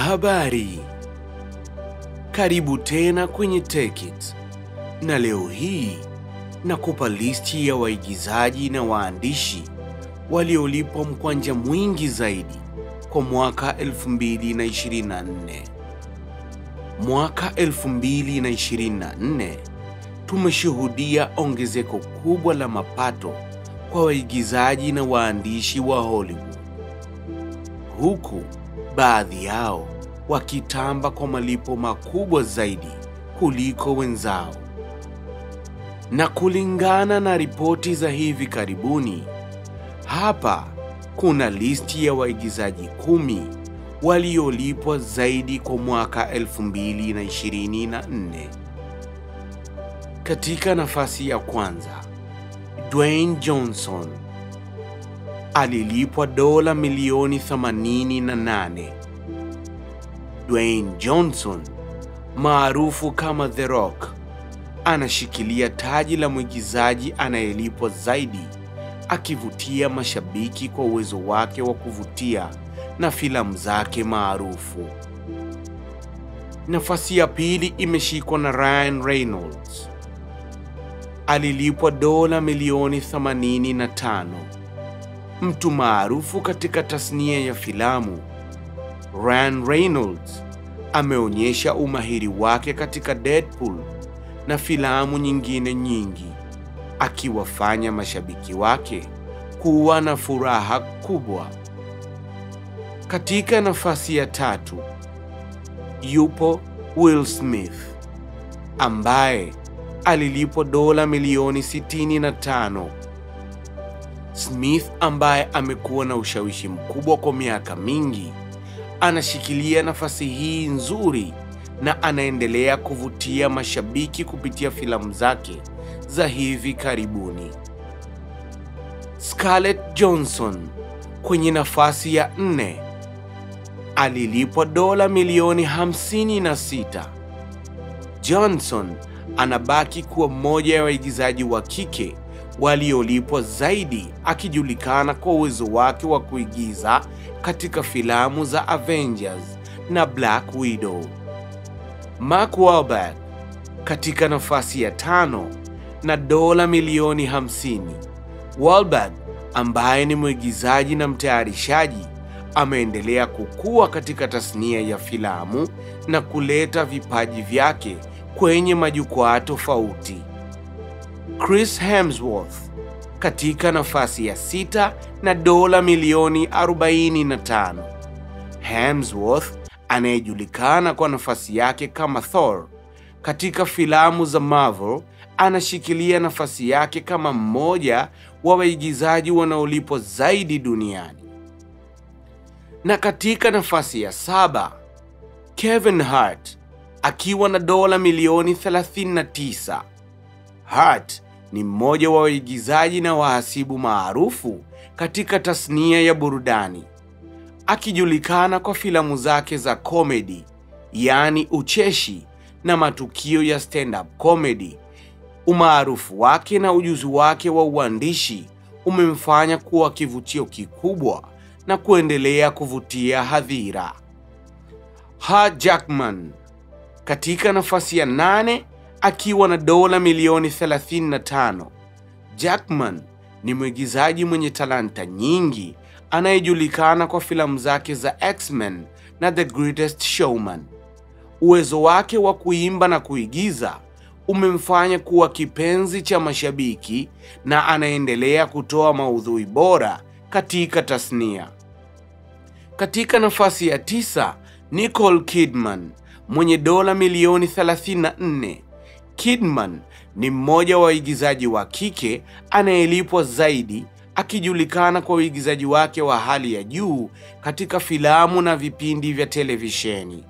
Habari, karibu tena kwenye Tech It, na leo hii nakupa listi ya waigizaji na waandishi waliolipwa mkwanja mwingi zaidi kwa mwaka 2024. Mwaka 2024 tumeshuhudia ongezeko kubwa la mapato kwa waigizaji na waandishi wa Hollywood, huku baadhi yao wakitamba kwa malipo makubwa zaidi kuliko wenzao. Na kulingana na ripoti za hivi karibuni, hapa kuna listi ya waigizaji 10 waliolipwa zaidi kwa mwaka 2024. Katika nafasi ya kwanza, Dwayne Johnson alilipwa dola milioni 88. Dwayne Johnson, maarufu kama The Rock, anashikilia taji la mwigizaji anayelipwa zaidi, akivutia mashabiki kwa uwezo wake wa kuvutia na filamu zake maarufu. Nafasi ya pili imeshikwa na Ryan Reynolds. Alilipwa dola milioni 85. Mtu maarufu katika tasnia ya filamu, Ryan Reynolds ameonyesha umahiri wake katika Deadpool na filamu nyingine nyingi, akiwafanya mashabiki wake kuwa na furaha kubwa. Katika nafasi ya tatu yupo Will Smith, ambaye alilipwa dola milioni 65. Smith, ambaye amekuwa na ushawishi mkubwa kwa miaka mingi, anashikilia nafasi hii nzuri na anaendelea kuvutia mashabiki kupitia filamu zake za hivi karibuni. Scarlett Johansson kwenye nafasi ya 4 alilipwa dola milioni 56. Johansson anabaki kuwa mmoja ya waigizaji wa kike waliolipwa zaidi, akijulikana kwa uwezo wake wa kuigiza katika filamu za Avengers na Black Widow. Mark Wahlberg katika nafasi ya 5 na dola milioni 50. Wahlberg, ambaye ni mwigizaji na mtayarishaji, ameendelea kukua katika tasnia ya filamu na kuleta vipaji vyake kwenye majukwaa tofauti. Chris Hemsworth katika nafasi ya 6 na dola milioni 45. Hemsworth, anayejulikana kwa nafasi yake kama Thor katika filamu za Marvel, anashikilia nafasi yake kama mmoja wa waigizaji wanaolipwa zaidi duniani. Na katika nafasi ya 7, Kevin Hart akiwa na dola milioni 39. Hart ni mmoja wa waigizaji na wahasibu maarufu katika tasnia ya burudani, akijulikana kwa filamu zake za comedy, yaani ucheshi, na matukio ya stand-up comedy. Umaarufu wake na ujuzi wake wa uandishi umemfanya kuwa kivutio kikubwa na kuendelea kuvutia hadhira. Hugh Jackman katika nafasi ya 8 akiwa na dola milioni 35. Jackman ni mwigizaji mwenye talanta nyingi anayejulikana kwa filamu zake za X-Men na The Greatest Showman. Uwezo wake wa kuimba na kuigiza umemfanya kuwa kipenzi cha mashabiki na anaendelea kutoa maudhui bora katika tasnia. Katika nafasi ya 9, Nicole Kidman mwenye dola milioni 34. Kidman ni mmoja wa waigizaji wa kike anayelipwa zaidi, akijulikana kwa uigizaji wake wa hali ya juu katika filamu na vipindi vya televisheni.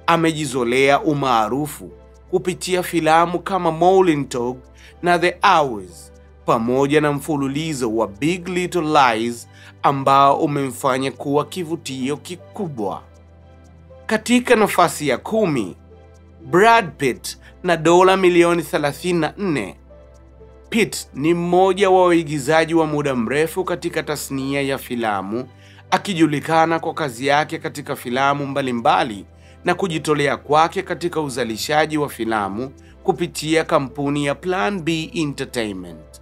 Amejizolea umaarufu kupitia filamu kama Mollyntog na The Hours, pamoja na mfululizo wa Big Little Lies ambao umemfanya kuwa kivutio kikubwa. Katika nafasi ya 10, Brad Pitt na dola milioni 34. Pitt ni mmoja wa waigizaji wa muda mrefu katika tasnia ya filamu, akijulikana kwa kazi yake katika filamu mbalimbali na kujitolea kwake katika uzalishaji wa filamu kupitia kampuni ya Plan B Entertainment.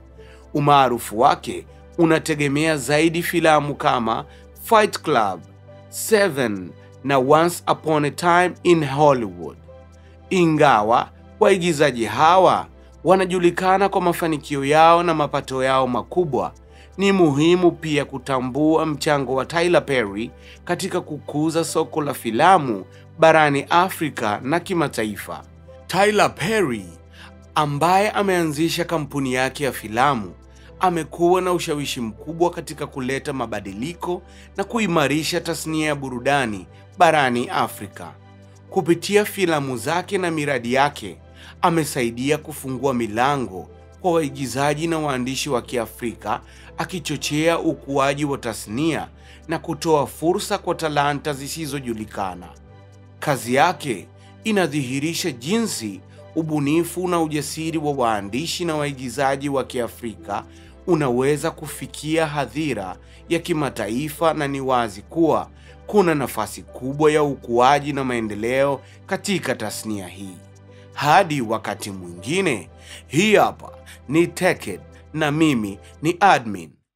Umaarufu wake unategemea zaidi filamu kama Fight Club, Seven na Once Upon a Time in Hollywood. Ingawa waigizaji hawa wanajulikana kwa mafanikio yao na mapato yao makubwa, ni muhimu pia kutambua mchango wa Tyler Perry katika kukuza soko la filamu barani Afrika na kimataifa. Tyler Perry, ambaye ameanzisha kampuni yake ya filamu, amekuwa na ushawishi mkubwa katika kuleta mabadiliko na kuimarisha tasnia ya burudani barani Afrika. Kupitia filamu zake na miradi yake, amesaidia kufungua milango kwa waigizaji na waandishi wa Kiafrika, akichochea ukuaji wa tasnia na kutoa fursa kwa talanta zisizojulikana. Kazi yake inadhihirisha jinsi ubunifu na ujasiri wa waandishi na waigizaji wa Kiafrika unaweza kufikia hadhira ya kimataifa, na ni wazi kuwa kuna nafasi kubwa ya ukuaji na maendeleo katika tasnia hii. Hadi wakati mwingine, hii hapa ni Teched na mimi ni Admin.